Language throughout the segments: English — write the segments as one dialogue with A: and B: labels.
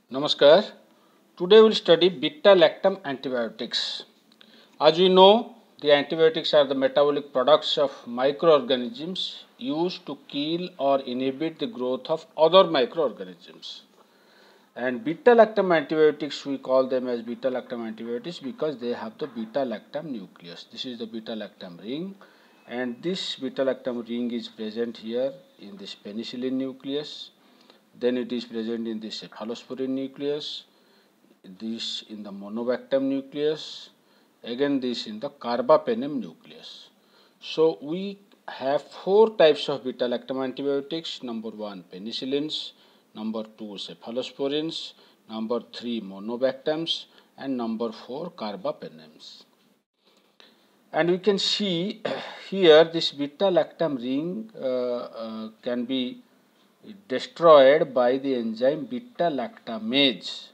A: Namaskar. Today we will study beta-lactam antibiotics. As we know, the antibiotics are the metabolic products of microorganisms used to kill or inhibit the growth of other microorganisms. And beta-lactam antibiotics, we call them as beta-lactam antibiotics because they have the beta-lactam nucleus. This is the beta-lactam ring, and this beta-lactam ring is present here in this penicillin nucleus. Then it is present in the cephalosporin nucleus, this in the monobactam nucleus, again this in the carbapenem nucleus. So we have four types of beta-lactam antibiotics. Number one, penicillins. Number two, cephalosporins. Number three, monobactams. And number four, carbapenems. And we can see here this beta-lactam ring can be destroyed by the enzyme beta-lactamase,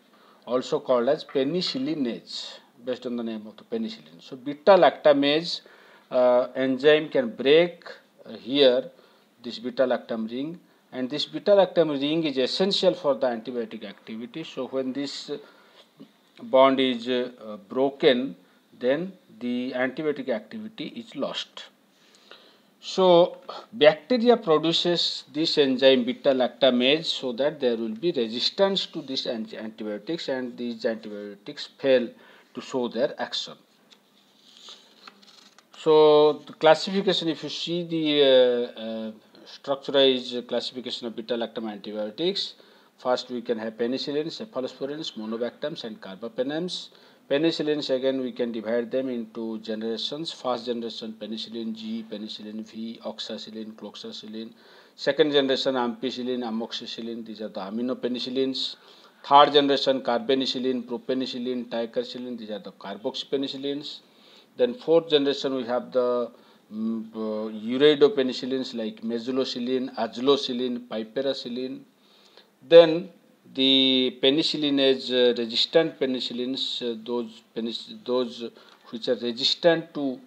A: also called as penicillinase, based on the name of the penicillin. So beta-lactamase enzyme can break here this beta-lactam ring, and this beta-lactam ring is essential for the antibiotic activity. So when this bond is broken, then the antibiotic activity is lost. So bacteria produces this enzyme beta-lactamase so that there will be resistance to these antibiotics, and these antibiotics fail to show their action. So the classification, if you see the structurized classification of beta-lactam antibiotics, first we can have penicillins, cephalosporins, monobactams and carbapenems. Penicillins, again we can divide them into generations. First generation penicillin G, penicillin V, oxacillin, cloxacillin. Second generation ampicillin, amoxicillin, these are the aminopenicillins. Third generation carbapenicillin, propenicillin, ticarcillin, these are the carboxypenicillins. Then fourth generation we have the uridopenicillins like mesulocillin, azulocillin, piperacillin. Then the penicillinase resistant penicillins, those which are resistant to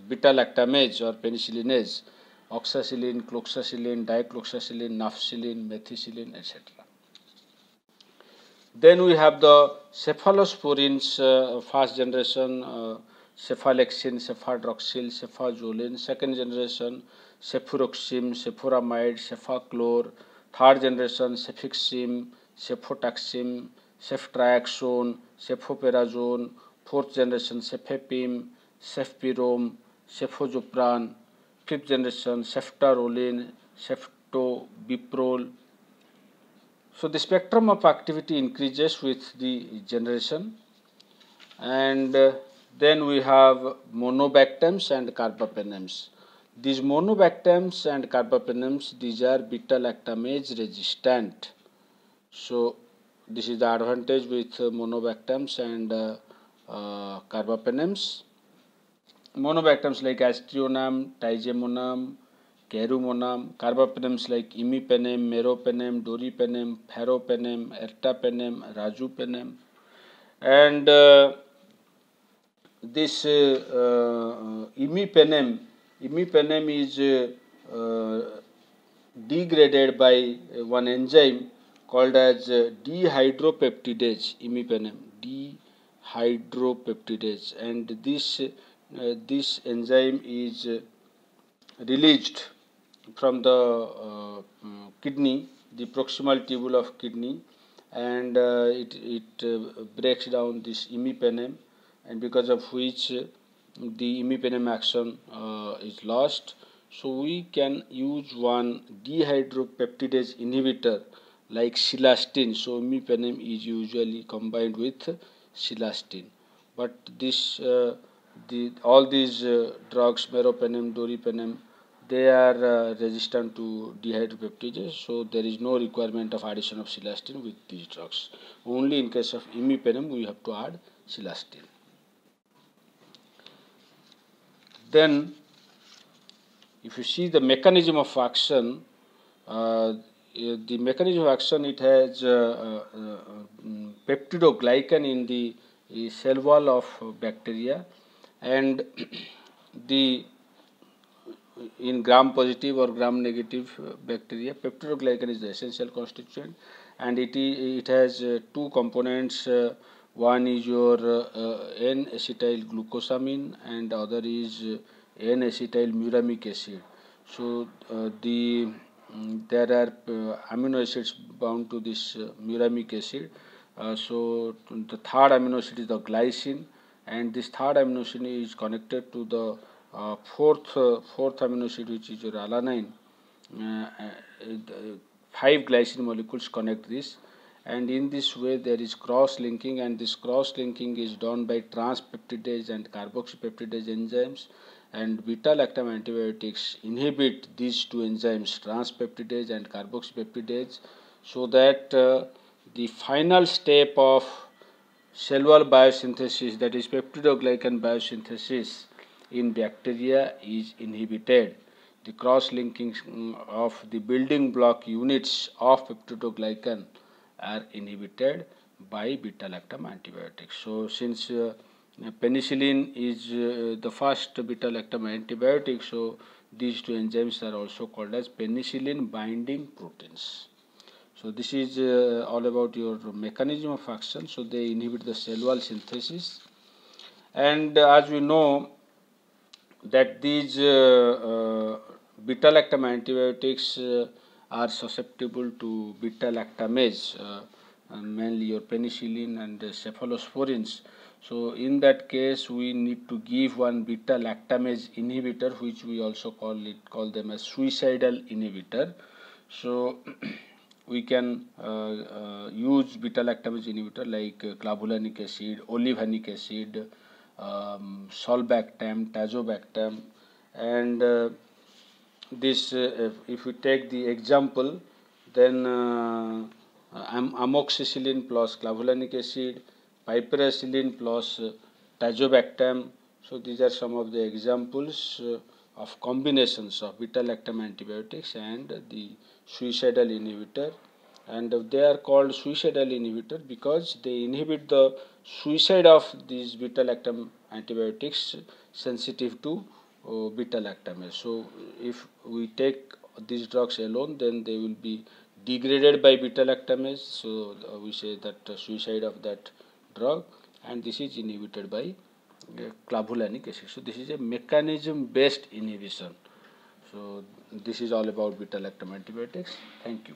A: beta-lactamase or penicillinase, oxacillin, cloxacillin, dicloxacillin, nafcillin, methicillin, etc. Then we have the cephalosporins, first generation cephalexin, cephadroxil, cefazolin. Second generation cefuroxime, cefuramide, cefaclor. Third generation cefixime, cefotaxime, ceftriaxone, cefoperazone. Fourth generation cefepime, cefpirome, cefazopran. Fifth generation ceftarolin, ceftobiprole. So the spectrum of activity increases with the generation, and then we have monobactams and carbapenems. These monobactams and carbapenems, these are beta-lactamase resistant. So this is the advantage with monobactams and carbapenems. Monobactams like aztreonam, tigemonam, carumonam, carbapenems like imipenem, meropenem, doripenem, pharopenem, ertapenem, rajupenem, and this imipenem is degraded by one enzyme called as dehydropeptidase, imipenem, dehydropeptidase, and this enzyme is released from the kidney, the proximal tubule of kidney, and it breaks down this imipenem, and because of which the imipenem action is lost. So we can use one dehydropeptidase inhibitor like cilastin. So imipenem is usually combined with cilastin, but this all these drugs, meropenem, doripenem, they are resistant to dehydropeptidase, so there is no requirement of addition of cilastin with these drugs. Only in case of imipenem we have to add cilastin. Then if you see the mechanism of action, the mechanism of action, it has peptidoglycan in the cell wall of bacteria, and the in gram positive or gram negative bacteria, peptidoglycan is the essential constituent, and it has two components. One is your N-acetyl glucosamine and other is N-acetyl muramic acid. So there are amino acids bound to this muramic acid. So the third amino acid is the glycine, and this third amino acid is connected to the fourth amino acid, which is your alanine. Five glycine molecules connect this, and in this way there is cross linking, and this cross linking is done by transpeptidase and carboxypeptidase enzymes, and beta lactam antibiotics inhibit these two enzymes, transpeptidase and carboxypeptidase, so that the final step of cellular biosynthesis, that is peptidoglycan biosynthesis in bacteria, is inhibited. The cross-linking of the building block units of peptidoglycan are inhibited by beta-lactam antibiotics. So, since penicillin is the first beta-lactam antibiotic, so these two enzymes are also called as penicillin binding proteins. So this is all about your mechanism of action. So they inhibit the cell wall synthesis, and as we know that these beta lactam antibiotics are susceptible to beta lactamase, mainly your penicillin and cephalosporins. So in that case, we need to give one beta lactamase inhibitor, which we also call them as suicidal inhibitor. So we can use beta lactamase inhibitor like clavulanic acid, olivinic acid, sulbactam, tazobactam, and this if we take the example, then amoxicillin plus clavulanic acid, piperacillin plus tazobactam. So these are some of the examples of combinations of beta lactam antibiotics and the suicidal inhibitor, and they are called suicidal inhibitor because they inhibit the suicide of these beta lactam antibiotics sensitive to beta lactamase. So if we take these drugs alone, then they will be degraded by beta lactamase. So we say that suicide of that drug, and this is inhibited by clavulanic acid. So this is a mechanism based inhibition. So this is all about beta lactam antibiotics. Thank you.